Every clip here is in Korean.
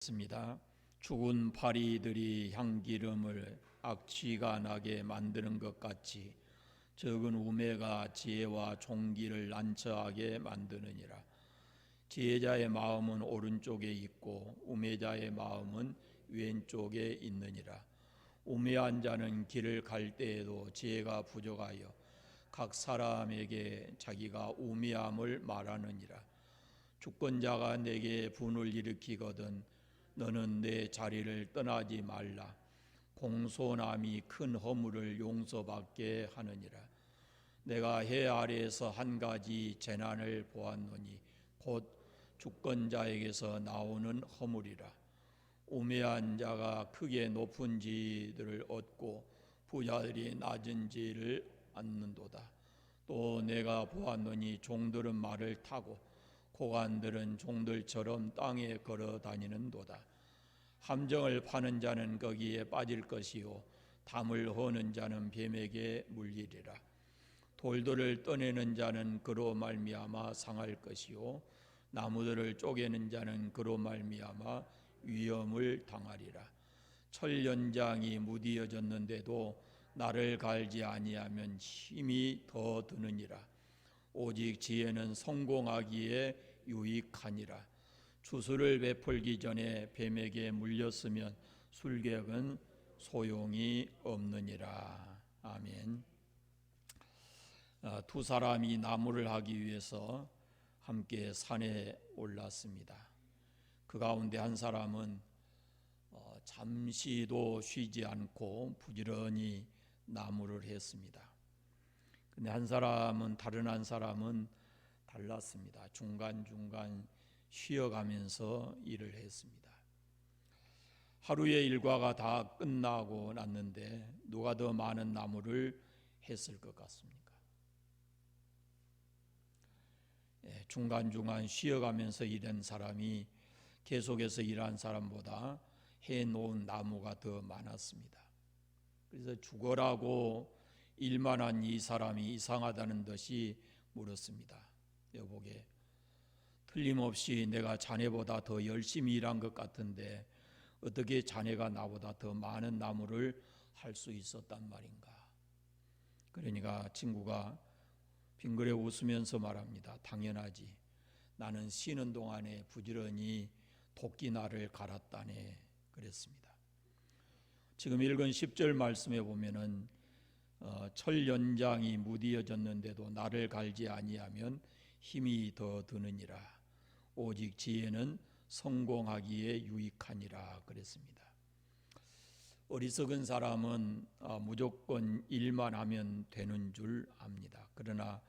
습니다. 죽은 파리들이 향기름을 악취가 나게 만드는 것 같이 적은 우매가 지혜와 존귀를 난처하게 만드느니라. 지혜자의 마음은 오른쪽에 있고 우매자의 마음은 왼쪽에 있느니라. 우매한 자는 길을 갈 때에도 지혜가 부족하여 각 사람에게 자기가 우매함을 말하느니라. 주권자가 내게 분을 일으키거든 너는 내 자리를 떠나지 말라. 공손함이 큰 허물을 용서받게 하느니라. 내가 해 아래에서 한 가지 재난을 보았노니 곧 주권자에게서 나오는 허물이라. 우매한 자가 크게 높은 지들을 얻고 부자들이 낮은 지를 얻는도다. 또 내가 보았노니 종들은 말을 타고 고관들은 종들처럼 땅에 걸어 다니는도다. 함정을 파는 자는 거기에 빠질 것이요 담을 허는 자는 뱀에게 물리리라. 돌들을 떠내는 자는 그로 말미암아 상할 것이요 나무들을 쪼개는 자는 그로 말미암아 위험을 당하리라. 철연장이 무디어졌는데도 나를 갈지 아니하면 힘이 더 드느니라. 오직 지혜는 성공하기에 유익하니라. 주술을 베풀기 전에 뱀에게 물렸으면 술객은 소용이 없느니라. 아멘. 두 사람이 나무를 하기 위해서 함께 산에 올랐습니다. 그 가운데 한 사람은 잠시도 쉬지 않고 부지런히 나무를 했습니다. 근데 다른 한 사람은 달랐습니다. 중간중간 쉬어가면서 일을 했습니다. 하루의 일과가 다 끝나고 났는데 누가 더 많은 나무를 했을 것 같습니까? 중간중간 쉬어가면서 일한 사람이 계속해서 일한 사람보다 해놓은 나무가 더 많았습니다. 그래서 죽어라고 일만 한 이 사람이 이상하다는 듯이 물었습니다. 여보게, 틀림없이 내가 자네보다 더 열심히 일한 것 같은데 어떻게 자네가 나보다 더 많은 나무를 할 수 있었단 말인가? 그러니까 친구가 빙그레 웃으면서 말합니다. 당연하지. 나는 쉬는 동안에 부지런히 도끼날을 갈았다네. 그랬습니다. 지금 읽은 10절 말씀에 보면은 철연장이 무디어졌는데도 나를 갈지 아니하면 힘이 더 드느니라. 오직 지혜는 성공하기에 유익하니라. 그랬습니다. 어리석은 사람은 무조건 일만 하면 되는 줄 압니다. 그러나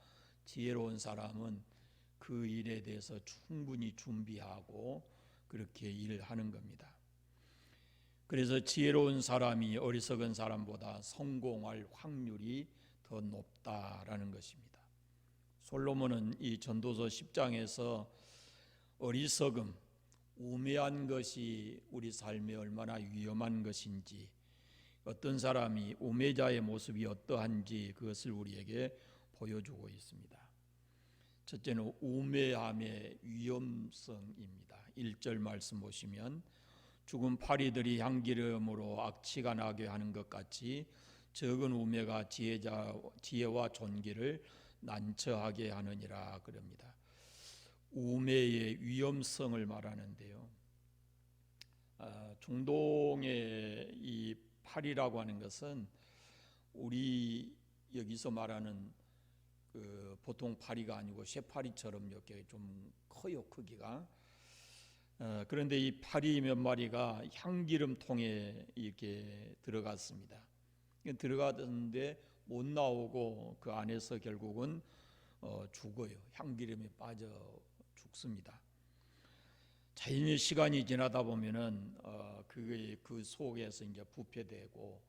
지혜로운 사람은 그 일에 대해서 충분히 준비하고 그렇게 일을 하는 겁니다. 그래서 지혜로운 사람이 어리석은 사람보다 성공할 확률이 더 높다라는 것입니다. 솔로몬은 이 전도서 10장에서 어리석음, 우매한 것이 우리 삶에 얼마나 위험한 것인지, 어떤 사람이 우매자의 모습이 어떠한지 그것을 우리에게 보여주고 있습니다. 첫째는 우매함의 위험성입니다. 1절 말씀 보시면 죽은 파리들이 향기름으로 악취가 나게 하는 것 같이 적은 우매가 지혜와 존귀를 난처하게 하느니라 그럽니다. 우매의 위험성을 말하는데요. 중동의 이 파리라고 하는 것은 우리 여기서 말하는 그 보통 파리가 아니고 쇠파리처럼 이렇게 좀 커요, 크기가. 그런데 이 파리 몇 마리가 향기름 통에 이렇게 들어갔습니다. 들어갔는데 못 나오고 그 안에서 결국은 죽어요. 향기름에 빠져 죽습니다. 자연히 시간이 지나다 보면은 그 속에서 이제 부패되고,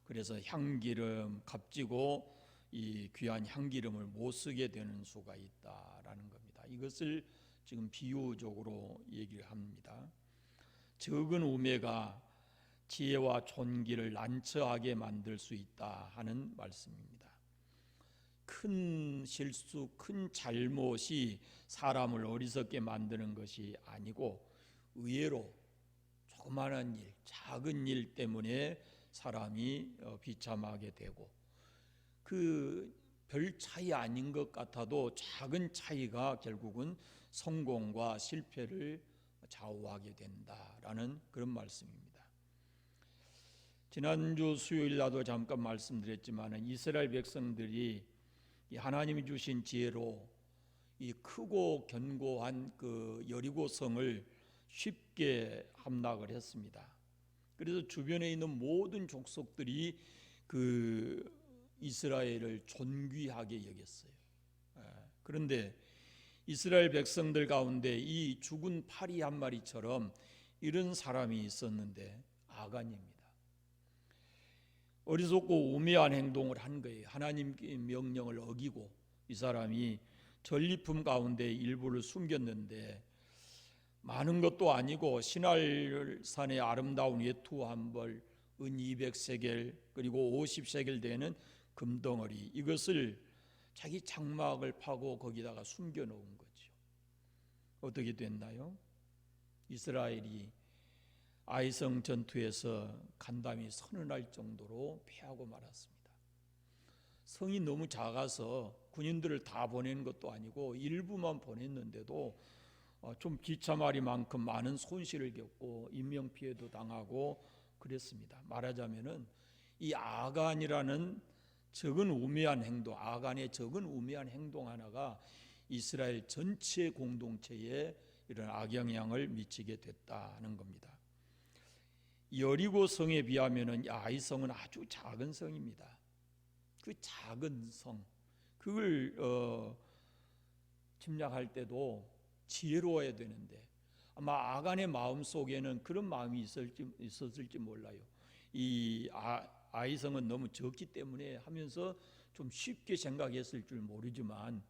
그래서 향기름 값지고 이 귀한 향기름을 못 쓰게 되는 수가 있다라는 겁니다. 이것을 지금 비유적으로 얘기를 합니다. 적은 우매가 지혜와 존귀를 난처하게 만들 수 있다 하는 말씀입니다. 큰 실수, 큰 잘못이 사람을 어리석게 만드는 것이 아니고 의외로 조그마한 일, 작은 일 때문에 사람이 비참하게 되고, 그 별 차이 아닌 것 같아도 작은 차이가 결국은 성공과 실패를 좌우하게 된다라는 그런 말씀입니다. 지난주 수요일 나도 잠깐 말씀드렸지만 이스라엘 백성들이 하나님이 주신 지혜로 이 크고 견고한 그 여리고성을 쉽게 함락을 했습니다. 그래서 주변에 있는 모든 족속들이 그 이스라엘을 존귀하게 여겼어요. 그런데 이스라엘 백성들 가운데 이 죽은 파리 한 마리처럼 이런 사람이 있었는데 아간입니다. 어리석고 우매한 행동을 한 거예요. 하나님의 명령을 어기고 이 사람이 전리품 가운데 일부를 숨겼는데, 많은 것도 아니고 시날산의 아름다운 외투 한 벌, 은 200세겔, 그리고 50세겔 되는 금덩어리, 이것을 자기 장막을 파고 거기다가 숨겨놓은 거죠. 어떻게 됐나요? 이스라엘이 아이성 전투에서 간담이 선언할 정도로 패하고 말았습니다. 성이 너무 작아서 군인들을 다 보내는 것도 아니고 일부만 보냈는데도 좀 기차마리만큼 많은 손실을 겪고 인명피해도 당하고 그랬습니다. 말하자면은 이 아간이라는 적은 우매한 행동, 아간의 적은 우매한 행동 하나가 이스라엘 전체 공동체에 이런 악영향을 미치게 됐다는 겁니다. 여리고 성에 비하면은 아이성은 아주 작은 성입니다. 그 작은 성, 그걸 침략할 때도 지혜로워야 되는데, 아마 아간의 마음 속에는 그런 마음이 있었을지 몰라요. 이 아이성은 너무 적기 때문에 하면서 좀 쉽게 생각했을 줄 모르지만,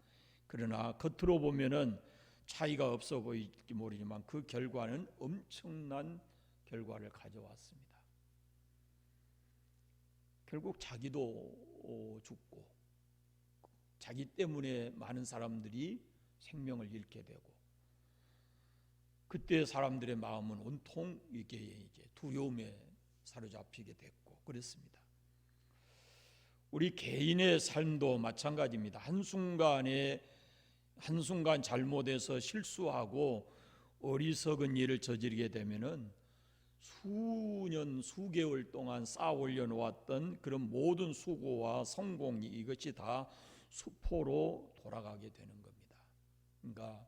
그러나 겉으로 보면은 차이가 없어 보일지 모르지만 그 결과는 엄청난 결과를 가져왔습니다. 결국 자기도 죽고 자기 때문에 많은 사람들이 생명을 잃게 되고, 그때 사람들의 마음은 온통 이게 두려움에 사로잡히게 됐고 그랬습니다. 우리 개인의 삶도 마찬가지입니다. 한순간 잘못해서 실수하고 어리석은 일을 저지르게 되면은 수년 수개월 동안 쌓아 올려 놓았던 그런 모든 수고와 성공이 이것이 다 수포로 돌아가게 되는 겁니다. 그러니까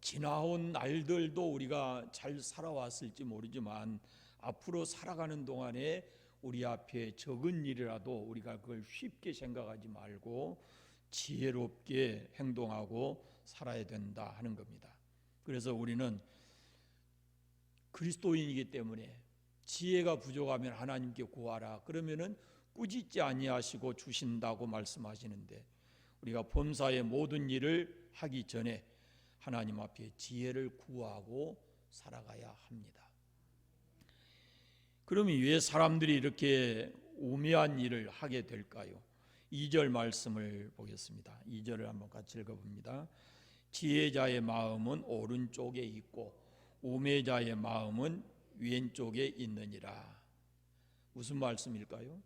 지나온 날들도 우리가 잘 살아왔을지 모르지만 앞으로 살아가는 동안에 우리 앞에 적은 일이라도 우리가 그걸 쉽게 생각하지 말고 지혜롭게 행동하고 살아야 된다 하는 겁니다. 그래서 우리는 그리스도인이기 때문에 지혜가 부족하면 하나님께 구하라, 그러면은 꾸짖지 아니하시고 주신다고 말씀하시는데, 우리가 범사의 모든 일을 하기 전에 하나님 앞에 지혜를 구하고 살아가야 합니다. 그러면 왜 사람들이 이렇게 우매한 일을 하게 될까요? 2절 말씀을 보겠습니다. 2절을 한번 같이 읽어봅니다. 지혜자의 마음은 오른쪽에 있고 우매자의 마음은 왼쪽에 있느니라. 무슨 말씀일까요?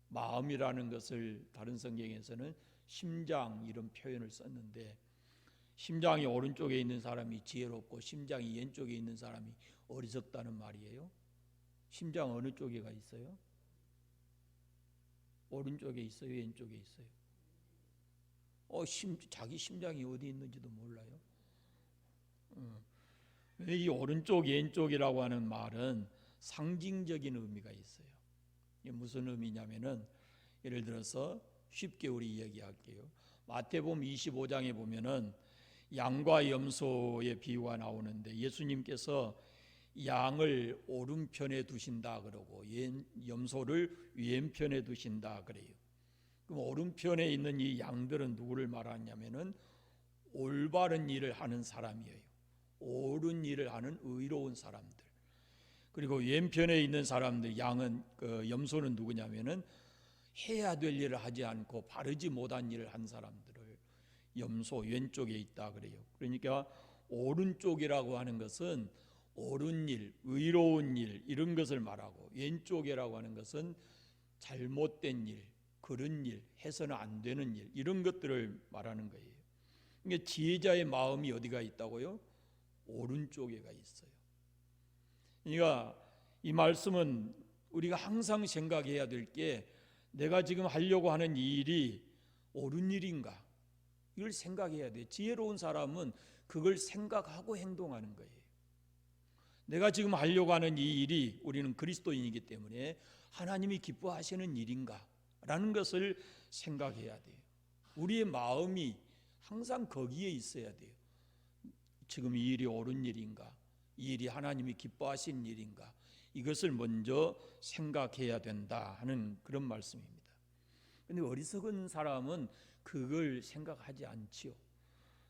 마음이라는 것을 다른 성경에서는 심장 이런 표현을 썼는데, 심장이 오른쪽에 있는 사람이 지혜롭고 심장이 왼쪽에 있는 사람이 어리석다는 말이에요. 심장 어느 쪽에가 있어요? 오른쪽에 있어요? 왼쪽에 있어요? 자기 심장이 어디 있는지도 몰라요. 이 오른쪽 왼쪽이라고 하는 말은 상징적인 의미가 있어요. 이게 무슨 의미냐면은, 예를 들어서 쉽게 우리 이야기할게요. 마태복음 25장에 보면은 양과 염소의 비유가 나오는데, 예수님께서 양을 오른편에 두신다 그러고 염소를 왼편에 두신다 그래요. 그럼 오른편에 있는 이 양들은 누구를 말하냐면은 올바른 일을 하는 사람이에요. 옳은 일을 하는 의로운 사람들. 그리고 왼편에 있는 사람들, 양은 염소는 누구냐면은 해야 될 일을 하지 않고 바르지 못한 일을 한 사람들을 염소 왼쪽에 있다 그래요. 그러니까 오른쪽이라고 하는 것은 옳은 일, 의로운 일 이런 것을 말하고, 왼쪽이라고 하는 것은 잘못된 일, 그런 일, 해서는 안 되는 일 이런 것들을 말하는 거예요. 그러니까 지혜자의 마음이 어디가 있다고요? 오른쪽에가 있어요. 그러니까 이 말씀은 우리가 항상 생각해야 될 게, 내가 지금 하려고 하는 이 일이 옳은 일인가? 이걸 생각해야 돼. 지혜로운 사람은 그걸 생각하고 행동하는 거예요. 내가 지금 하려고 하는 이 일이, 우리는 그리스도인이기 때문에 하나님이 기뻐하시는 일인가? 라는 것을 생각해야 돼요. 우리의 마음이 항상 거기에 있어야 돼요. 지금 이 일이 옳은 일인가? 이 일이 하나님이 기뻐하시는 일인가? 이것을 먼저 생각해야 된다 하는 그런 말씀입니다. 그런데 어리석은 사람은 그걸 생각하지 않지요.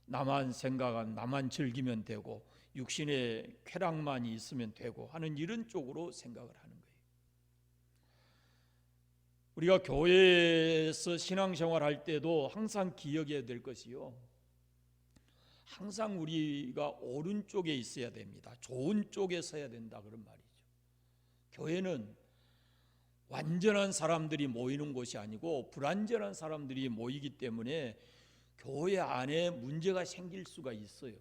나만 생각한, 나만 즐기면 되고 육신의 쾌락만이 있으면 되고 하는 이런 쪽으로 생각을 하는 거예요. 우리가 교회에서 신앙생활 할 때도 항상 기억해야 될 것이요, 항상 우리가 오른쪽에 있어야 됩니다. 좋은 쪽에 서야 된다 그런 말이죠. 교회는 완전한 사람들이 모이는 곳이 아니고 불완전한 사람들이 모이기 때문에 교회 안에 문제가 생길 수가 있어요.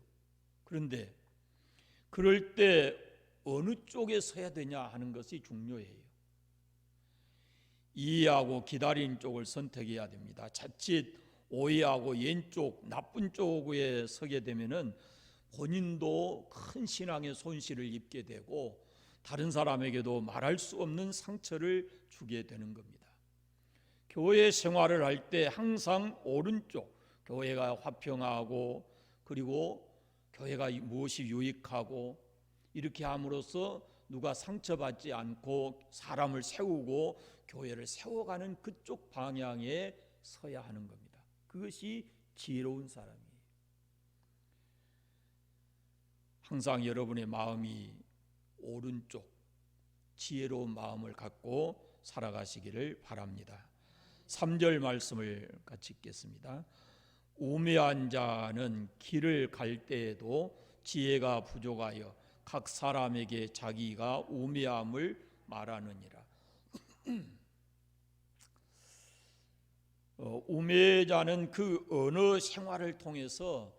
그런데 그럴 때 어느 쪽에 서야 되냐 하는 것이 중요해요. 이해하고 기다리는 쪽을 선택해야 됩니다. 자칫 오해하고 왼쪽, 나쁜 쪽에 서게 되면은 본인도 큰 신앙의 손실을 입게 되고 다른 사람에게도 말할 수 없는 상처를 주게 되는 겁니다. 교회 생활을 할 때 항상 오른쪽, 교회가 화평하고 그리고 교회가 무엇이 유익하고 이렇게 함으로써 누가 상처받지 않고 사람을 세우고 교회를 세워가는 그쪽 방향에 서야 하는 겁니다. 그것이 지혜로운 사람이에요. 항상 여러분의 마음이 오른쪽, 지혜로운 마음을 갖고 살아가시기를 바랍니다. 3절 말씀을 같이 읽겠습니다. 우매한 자는 길을 갈 때에도 지혜가 부족하여 각 사람에게 자기가 우매함을 말하느니라. 우매자는 그 언어 생활을 통해서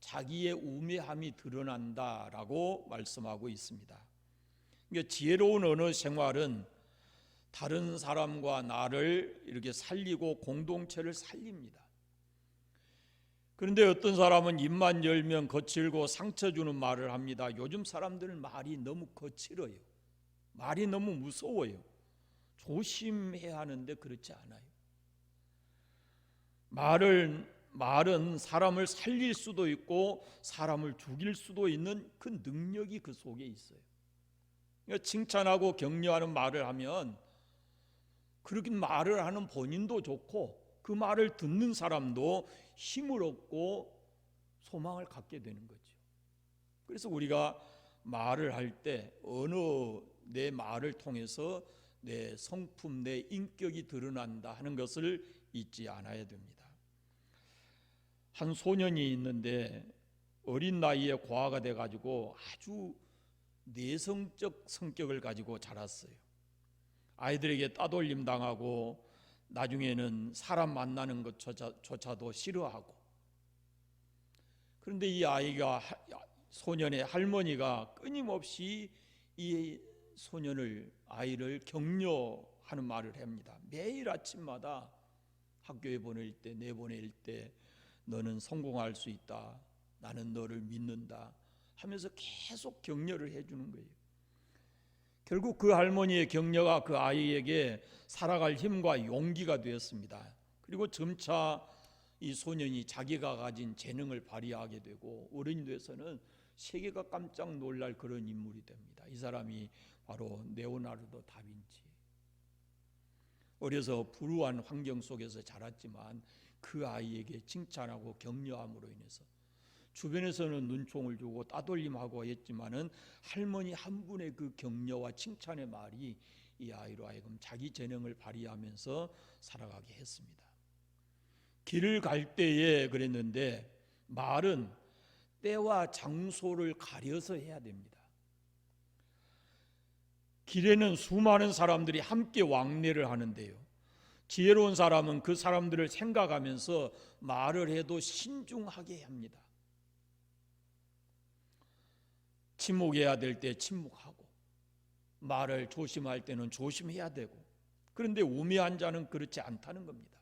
자기의 우매함이 드러난다라고 말씀하고 있습니다. 그러니까 지혜로운 언어 생활은 다른 사람과 나를 이렇게 살리고 공동체를 살립니다. 그런데 어떤 사람은 입만 열면 거칠고 상처 주는 말을 합니다. 요즘 사람들은 말이 너무 거칠어요. 말이 너무 무서워요. 조심해야 하는데 그렇지 않아요. 말은 사람을 살릴 수도 있고 사람을 죽일 수도 있는 그 능력이 그 속에 있어요. 그러니까 칭찬하고 격려하는 말을 하면 그렇게 말을 하는 본인도 좋고 그 말을 듣는 사람도 힘을 얻고 소망을 갖게 되는 거죠. 그래서 우리가 말을 할 때 내 말을 통해서 내 성품, 내 인격이 드러난다 하는 것을 잊지 않아야 됩니다. 한 소년이 있는데 어린 나이에 고아가 돼가지고 아주 내성적 성격을 가지고 자랐어요. 아이들에게 따돌림 당하고 나중에는 사람 만나는 것조차도 싫어하고. 그런데 이 소년의 할머니가 끊임없이 이 아이를 격려하는 말을 합니다. 매일 아침마다 학교에 내보낼 때 너는 성공할 수 있다. 나는 너를 믿는다. 하면서 계속 격려를 해주는 거예요. 결국 그 할머니의 격려가 그 아이에게 살아갈 힘과 용기가 되었습니다. 그리고 점차 이 소년이 자기가 가진 재능을 발휘하게 되고 어른이 돼서는 세계가 깜짝 놀랄 그런 인물이 됩니다. 이 사람이 바로 레오나르도 다빈치. 어려서 불우한 환경 속에서 자랐지만 그 아이에게 칭찬하고 격려함으로 인해서 주변에서는 눈총을 주고 따돌림하고 했지만은 할머니 한 분의 그 격려와 칭찬의 말이 이 아이로 하여금 자기 재능을 발휘하면서 살아가게 했습니다. 길을 갈 때에 그랬는데 말은 때와 장소를 가려서 해야 됩니다. 길에는 수많은 사람들이 함께 왕래를 하는데요, 지혜로운 사람은 그 사람들을 생각하면서 말을 해도 신중하게 합니다. 침묵해야 될 때 침묵하고 말을 조심할 때는 조심해야 되고, 그런데 우매한 자는 그렇지 않다는 겁니다.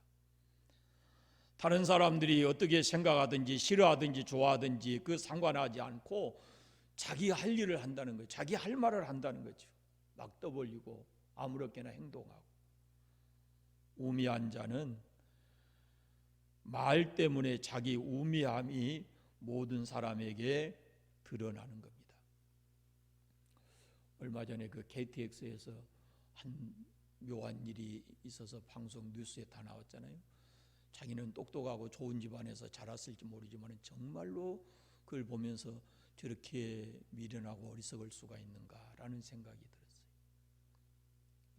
다른 사람들이 어떻게 생각하든지 싫어하든지 좋아하든지 그 상관하지 않고 자기 할 일을 한다는 거죠. 자기 할 말을 한다는 거죠. 막 떠벌리고 아무렇게나 행동하고. 우매한 자는 말 때문에 자기 우매함이 모든 사람에게 드러나는 겁니다. 얼마 전에 그 KTX에서 한 묘한 일이 있어서 방송 뉴스에 다 나왔잖아요. 자기는 똑똑하고 좋은 집안에서 자랐을지 모르지만 정말로 그걸 보면서 저렇게 미련하고 어리석을 수가 있는가라는 생각이 들었어요.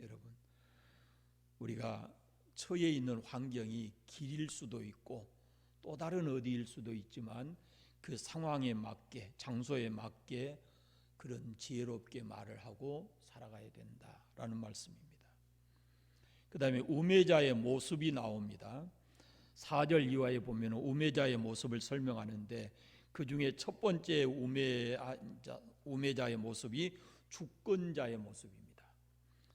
여러분, 우리가 처해 있는 환경이 길일 수도 있고 또 다른 어디일 수도 있지만 그 상황에 맞게, 장소에 맞게 그런 지혜롭게 말을 하고 살아가야 된다라는 말씀입니다. 그 다음에 우매자의 모습이 나옵니다. 4절 이하에 보면 우매자의 모습을 설명하는데 그 중에 첫 번째 우매자의 모습이 주권자의 모습입니다.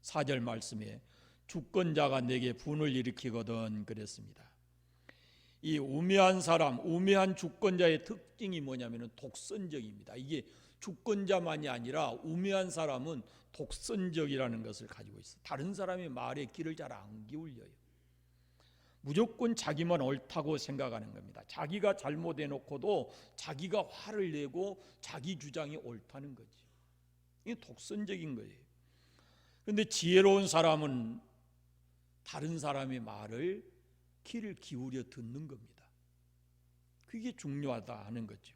4절 말씀에 주권자가 내게 분을 일으키거든 그랬습니다. 이 우매한 사람, 우매한 주권자의 특징이 뭐냐면 독선적입니다. 이게 주권자만이 아니라 우매한 사람은 독선적이라는 것을 가지고 있어요. 다른 사람의 말에 귀를 잘 안 기울여요. 무조건 자기만 옳다고 생각하는 겁니다. 자기가 잘못해놓고도 자기가 화를 내고 자기 주장이 옳다는 거지. 이게 독선적인 거예요. 그런데 지혜로운 사람은 다른 사람의 말을 귀를 기울여 듣는 겁니다. 그게 중요하다 하는 거죠.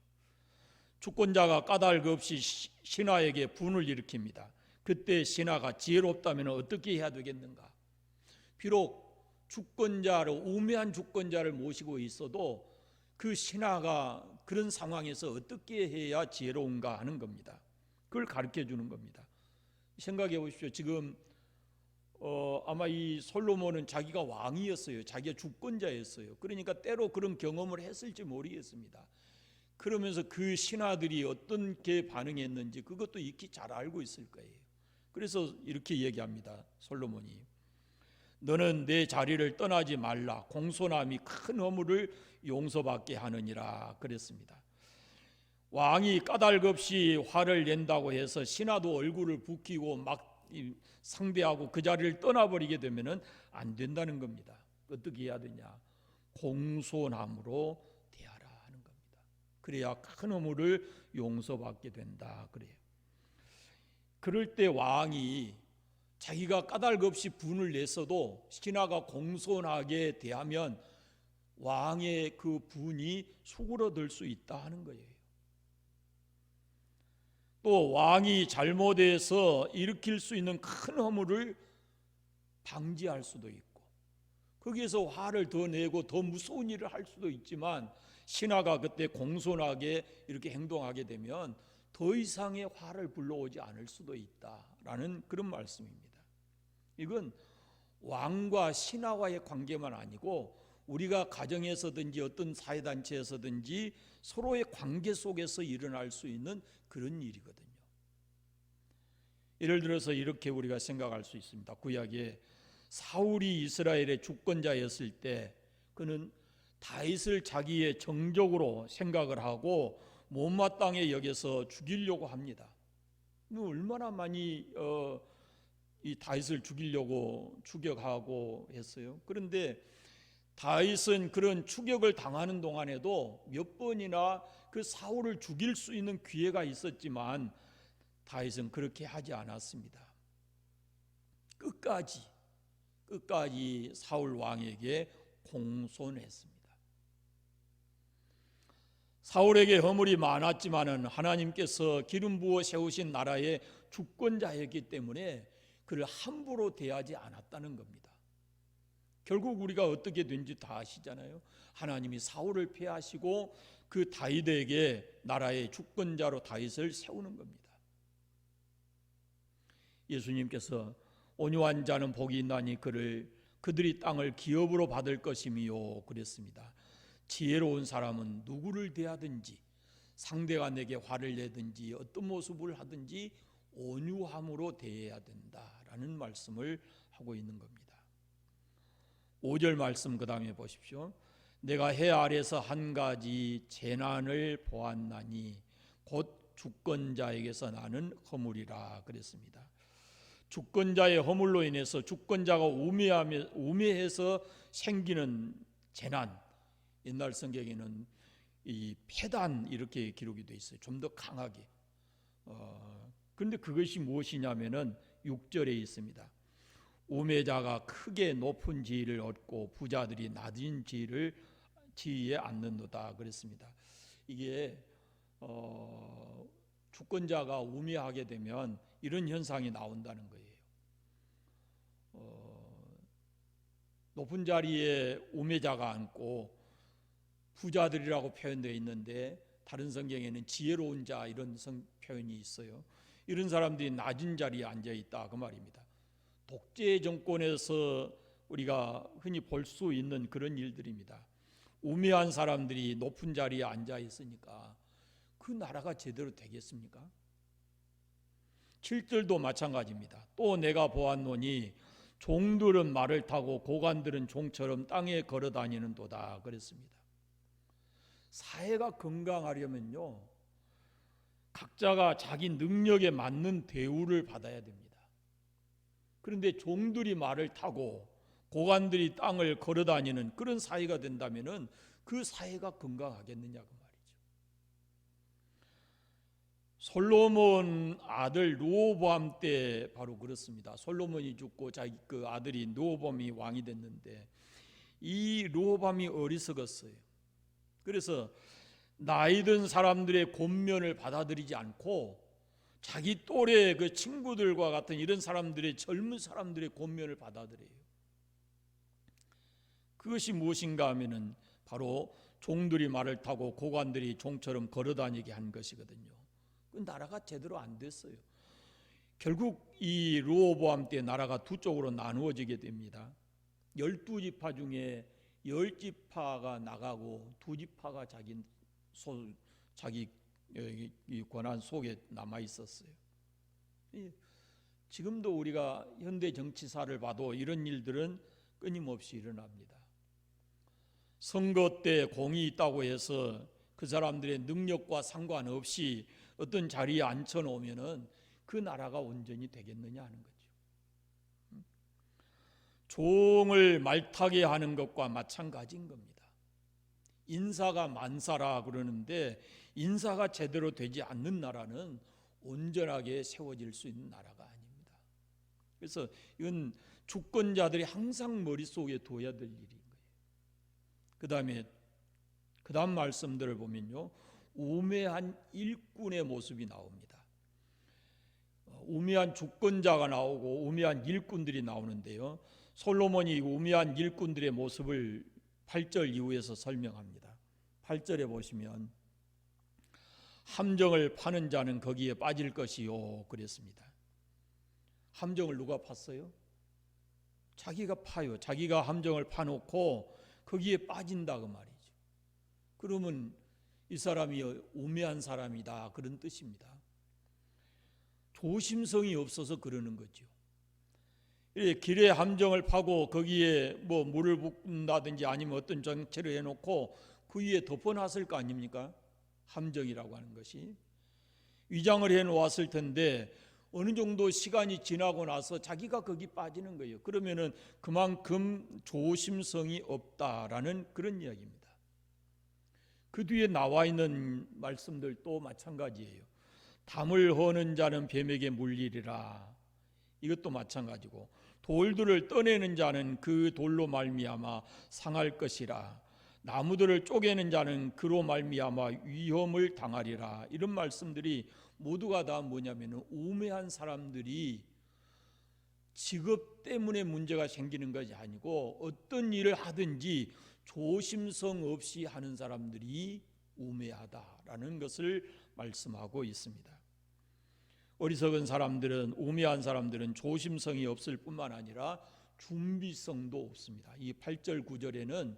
주권자가 까닭 없이 신하에게 분을 일으킵니다. 그때 신하가 지혜롭다면 어떻게 해야 되겠는가? 비록 주권자로 우매한 주권자를 모시고 있어도 그 신하가 그런 상황에서 어떻게 해야 지혜로운가 하는 겁니다. 그걸 가르쳐 주는 겁니다. 생각해 보십시오. 지금 아마 이 솔로몬은 자기가 왕이었어요. 자기가 주권자였어요. 그러니까 때로 그런 경험을 했을지 모르겠습니다. 그러면서 그 신하들이 어떻게 반응했는지 그것도 익히 잘 알고 있을 거예요. 그래서 이렇게 얘기합니다. 솔로몬이 너는 내 자리를 떠나지 말라. 공손함이 큰 허물을 용서받게 하느니라 그랬습니다. 왕이 까닭 없이 화를 낸다고 해서 신하도 얼굴을 붉히고 막 상대하고 그 자리를 떠나버리게 되면 안 된다는 겁니다. 어떻게 해야 되냐? 공손함으로 대하라 하는 겁니다. 그래야 큰 허물을 용서받게 된다 그래요. 그럴 때 왕이 자기가 까닭 없이 분을 냈어도 신하가 공손하게 대하면 왕의 그 분이 수그러들 수 있다 하는 거예요. 또 왕이 잘못해서 일으킬 수 있는 큰 허물을 방지할 수도 있고 거기에서 화를 더 내고 더 무서운 일을 할 수도 있지만 신하가 그때 공손하게 이렇게 행동하게 되면 더 이상의 화를 불러오지 않을 수도 있다라는 그런 말씀입니다. 이건 왕과 신하와의 관계만 아니고 우리가 가정에서든지 어떤 사회단체에서든지 서로의 관계 속에서 일어날 수 있는 그런 일이거든요. 예를 들어서 이렇게 우리가 생각할 수 있습니다. 구약에 사울이 이스라엘의 주권자였을 때 그는 다윗을 자기의 정적으로 생각을 하고 못마땅해 여겨서 죽이려고 합니다. 얼마나 많이 이 다윗을 죽이려고 추격하고 했어요. 그런데 다윗은 그런 추격을 당하는 동안에도 몇 번이나 그 사울을 죽일 수 있는 기회가 있었지만 다윗은 그렇게 하지 않았습니다. 끝까지 사울 왕에게 공손했습니다. 사울에게 허물이 많았지만은 하나님께서 기름 부어 세우신 나라의 주권자였기 때문에 그를 함부로 대하지 않았다는 겁니다. 결국 우리가 어떻게 된지 다 아시잖아요. 하나님이 사울을 패하시고 그 다윗에게 나라의 주권자로 다윗을 세우는 겁니다. 예수님께서 온유한 자는 복이 있나니 그들이 땅을 기업으로 받을 것이미요 그랬습니다. 지혜로운 사람은 누구를 대하든지, 상대가 내게 화를 내든지 어떤 모습을 하든지 온유함으로 대해야 된다라는 말씀을 하고 있는 겁니다. 5절 말씀 그 다음에 보십시오. 내가 해 아래서 한 가지 재난을 보았나니 곧 주권자에게서 나는 허물이라 그랬습니다. 주권자의 허물로 인해서 주권자가 우매해서 생기는 재난, 옛날 성경에는 이 폐단 이렇게 기록이 되어 있어요. 좀 더 강하게. 그런데 그것이 무엇이냐면은 6절에 있습니다. 우매자가 크게 높은 지위를 얻고 부자들이 낮은 지위에 앉는도다 그랬습니다. 이게 주권자가 우매하게 되면 이런 현상이 나온다는 거예요. 높은 자리에 우매자가 앉고 부자들이라고 표현되어 있는데 다른 성경에는 지혜로운 자 이런 표현이 있어요. 이런 사람들이 낮은 자리에 앉아 있다 그 말입니다. 독재 정권에서 우리가 흔히 볼 수 있는 그런 일들입니다. 우매한 사람들이 높은 자리에 앉아 있으니까 그 나라가 제대로 되겠습니까? 7절도 마찬가지입니다. 또 내가 보았노니 종들은 말을 타고 고관들은 종처럼 땅에 걸어 다니는도다 그랬습니다. 사회가 건강하려면요, 각자가 자기 능력에 맞는 대우를 받아야 됩니다. 그런데 종들이 말을 타고 고관들이 땅을 걸어 다니는 그런 사회가 된다면은 그 사회가 건강하겠느냐 그 말이죠. 솔로몬 아들 르호보암 때 바로 그렇습니다. 솔로몬이 죽고 자기 그 아들이 르호보암이 왕이 됐는데 이 르호보암이 어리석었어요. 그래서 나이 든 사람들의 권면을 받아들이지 않고 자기 또래 그 친구들과 같은 이런 사람들의 젊은 사람들의 권면을 받아들여요. 그것이 무엇인가 하면은 바로 종들이 말을 타고 고관들이 종처럼 걸어다니게 한 것이거든요. 그 나라가 제대로 안 됐어요. 결국 이 르호보암 때 나라가 두 쪽으로 나누어지게 됩니다. 12지파 중에 10지파가 나가고 2지파가 자기 권한 속에 남아 있었어요. 지금도 우리가 현대 정치사를 봐도 이런 일들은 끊임없이 일어납니다. 선거 때 공이 있다고 해서 그 사람들의 능력과 상관없이 어떤 자리에 앉혀놓으면은 그 나라가 온전히 되겠느냐 하는 거죠. 종을 말타게 하는 것과 마찬가지인 겁니다. 인사가 만사라 그러는데 인사가 제대로 되지 않는 나라는 온전하게 세워질 수 있는 나라가 아닙니다. 그래서 이건 주권자들이 항상 머릿속에 둬야 될 일인 거예요. 그 다음 말씀들을 보면요, 우매한 일꾼의 모습이 나옵니다. 우매한 주권자가 나오고 우매한 일꾼들이 나오는데요, 솔로몬이 우매한 일꾼들의 모습을 8절 이후에서 설명합니다. 8절에 보시면 함정을 파는 자는 거기에 빠질 것이요 그랬습니다. 함정을 누가 팠어요? 자기가 파요. 자기가 함정을 파놓고 거기에 빠진다 그 말이죠. 그러면 이 사람이 우매한 사람이다 그런 뜻입니다. 조심성이 없어서 그러는 거죠. 길에 함정을 파고 거기에 뭐 물을 붓는다든지 아니면 어떤 정체를 해놓고 그 위에 덮어놨을 거 아닙니까? 함정이라고 하는 것이 위장을 해놓았을 텐데 어느 정도 시간이 지나고 나서 자기가 거기 빠지는 거예요. 그러면은 그만큼 조심성이 없다라는 그런 이야기입니다. 그 뒤에 나와 있는 말씀들도 마찬가지예요. 담을 허는 자는 뱀에게 물리리라. 이것도 마찬가지고 돌들을 떠내는 자는 그 돌로 말미암아 상할 것이라. 나무들을 쪼개는 자는 그로 말미암아 위험을 당하리라. 이런 말씀들이 모두가 다 뭐냐면 우매한 사람들이 직업 때문에 문제가 생기는 것이 아니고 어떤 일을 하든지 조심성 없이 하는 사람들이 우매하다라는 것을 말씀하고 있습니다. 어리석은 사람들은, 우매한 사람들은 조심성이 없을 뿐만 아니라 준비성도 없습니다. 이 8절 9절에는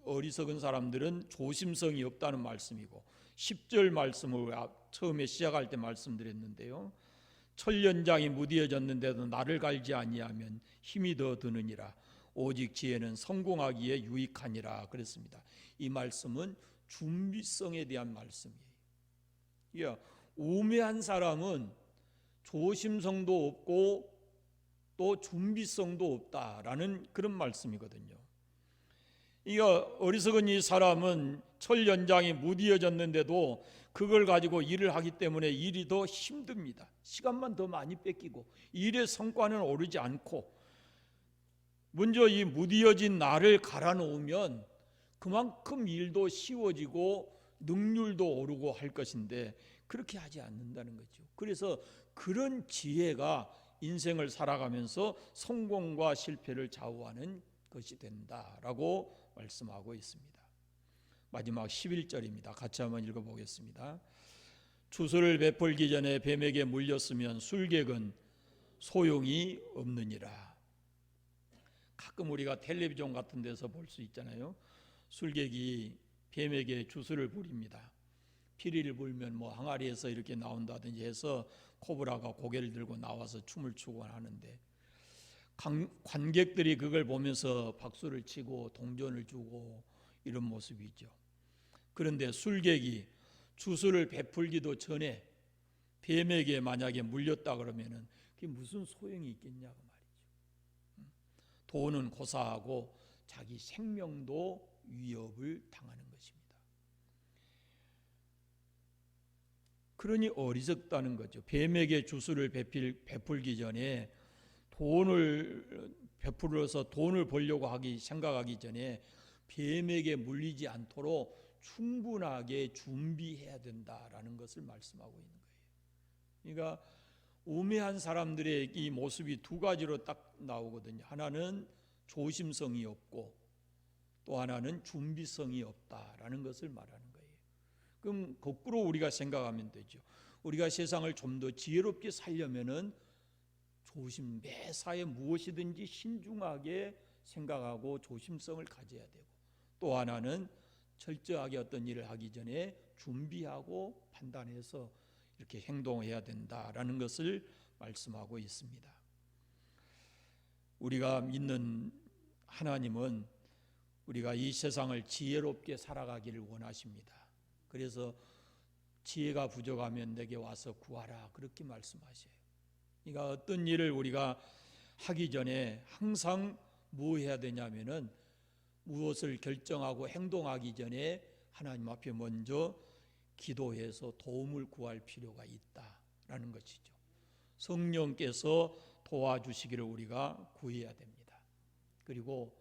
어리석은 사람들은 조심성이 없다는 말씀이고, 10절 말씀을 처음에 시작할 때 말씀드렸는데요. 철연장이 무디어졌는데도 나를 갈지 아니하면 힘이 더 드느니라. 오직 지혜는 성공하기에 유익하니라 그랬습니다. 이 말씀은 준비성에 대한 말씀이에요. 우매한 사람은 조심성도 없고 또 준비성도 없다라는 그런 말씀이거든요. 어리석은 이 사람은 철 연장이 무디어졌는데도 그걸 가지고 일을 하기 때문에 일이 더 힘듭니다. 시간만 더 많이 뺏기고 일의 성과는 오르지 않고, 먼저 이 무디어진 나를 갈아 놓으면 그만큼 일도 쉬워지고 능률도 오르고 할 것인데 그렇게 하지 않는다는 거죠. 그래서 그런 지혜가 인생을 살아가면서 성공과 실패를 좌우하는 것이 된다라고 말씀하고 있습니다. 마지막 11절입니다. 같이 한번 읽어보겠습니다. 주술을 베풀기 전에 뱀에게 물렸으면 술객은 소용이 없느니라. 가끔 우리가 텔레비전 같은 데서 볼 수 있잖아요. 술객이 뱀에게 주술을 부립니다. 피리를 불면 뭐 항아리에서 이렇게 나온다든지 해서 코브라가 고개를 들고 나와서 춤을 추곤 하는데, 관객들이 그걸 보면서 박수를 치고 동전을 주고 이런 모습이죠. 그런데 술객이 주술을 베풀기도 전에 뱀에게 만약에 물렸다 그러면은 그게 무슨 소용이 있겠냐고 말이죠. 돈은 고사하고 자기 생명도 위협을 당하는 것입니다. 그러니 어리석다는 거죠. 뱀에게 주술을 베풀기 전에 돈을 베풀어서 돈을 벌려고 생각하기 전에 뱀에게 물리지 않도록 충분하게 준비해야 된다라는 것을 말씀하고 있는 거예요. 그러니까 우매한 사람들의 이 모습이 두 가지로 딱 나오거든요. 하나는 조심성이 없고 또 하나는 준비성이 없다라는 것을 말하는 거예요. 그럼 거꾸로 우리가 생각하면 되죠. 우리가 세상을 좀 더 지혜롭게 살려면은 매사에 무엇이든지 신중하게 생각하고 조심성을 가져야 되고, 또 하나는 철저하게 어떤 일을 하기 전에 준비하고 판단해서 이렇게 행동해야 된다라는 것을 말씀하고 있습니다. 우리가 믿는 하나님은 우리가 이 세상을 지혜롭게 살아가기를 원하십니다. 그래서 지혜가 부족하면 내게 와서 구하라 그렇게 말씀하셔요. 그러니까 어떤 일을 우리가 하기 전에 항상 뭐 해야 되냐면은 무엇을 결정하고 행동하기 전에 하나님 앞에 먼저 기도해서 도움을 구할 필요가 있다라는 것이죠. 성령께서 도와주시기를 우리가 구해야 됩니다. 그리고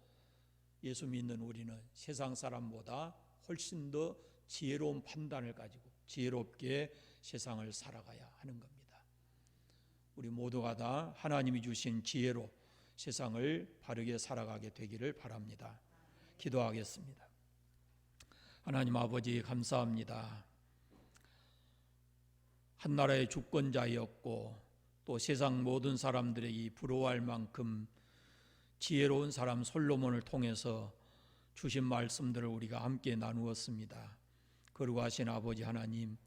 예수 믿는 우리는 세상 사람보다 훨씬 더 지혜로운 판단을 가지고 지혜롭게 세상을 살아가야 하는 겁니다. 우리 모두가 다 하나님이 주신 지혜로 세상을 바르게 살아가게 되기를 바랍니다. 기도하겠습니다. 하나님 아버지 감사합니다. 한 나라의 주권자였고 또 세상 모든 사람들에게 부러워할 만큼 지혜로운 사람 솔로몬을 통해서 주신 말씀들을 우리가 함께 나누었습니다. 거룩하신 아버지 하나님,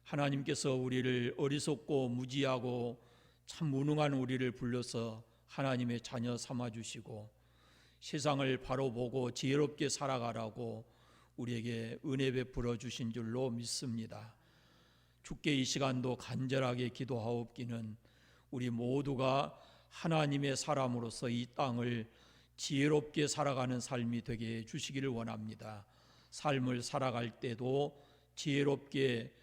하나님께서 우리를 어리석고 무지하고 참 무능한 우리를 불러서 하나님의 자녀 삼아주시고 세상을 바로 보고 지혜롭게 살아가라고 우리에게 은혜 베풀어 주신 줄로 믿습니다. 주께 이 시간도 간절하게 기도하옵기는 우리 모두가 하나님의 사람으로서 이 땅을 지혜롭게 살아가는 삶이 되게 해주시기를 원합니다. 삶을 살아갈 때도 지혜롭게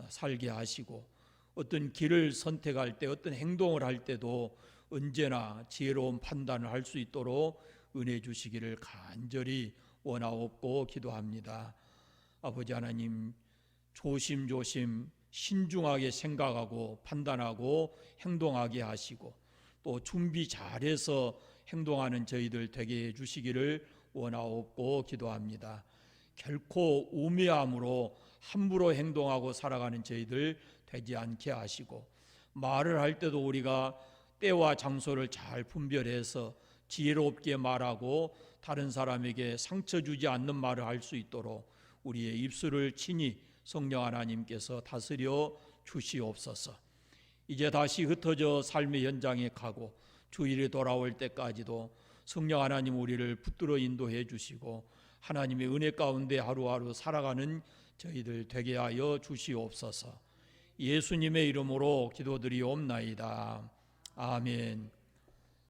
살게 하시고 어떤 길을 선택할 때 어떤 행동을 할 때도 언제나 지혜로운 판단을 할 수 있도록 은혜 주시기를 간절히 원하옵고 기도합니다. 아버지 하나님, 조심조심 신중하게 생각하고 판단하고 행동하게 하시고 또 준비 잘해서 행동하는 저희들 되게 해주시기를 원하옵고 기도합니다. 결코 우매함으로 함부로 행동하고 살아가는 저희들 되지 않게 하시고, 말을 할 때도 우리가 때와 장소를 잘 분별해서 지혜롭게 말하고 다른 사람에게 상처 주지 않는 말을 할 수 있도록 우리의 입술을 친히 성령 하나님께서 다스려 주시옵소서. 이제 다시 흩어져 삶의 현장에 가고 주일에 돌아올 때까지도 성령 하나님 우리를 붙들어 인도해 주시고 하나님의 은혜 가운데 하루하루 살아가는 저희들 되게 하여 주시옵소서. 예수님의 이름으로 기도드리옵나이다. 아멘.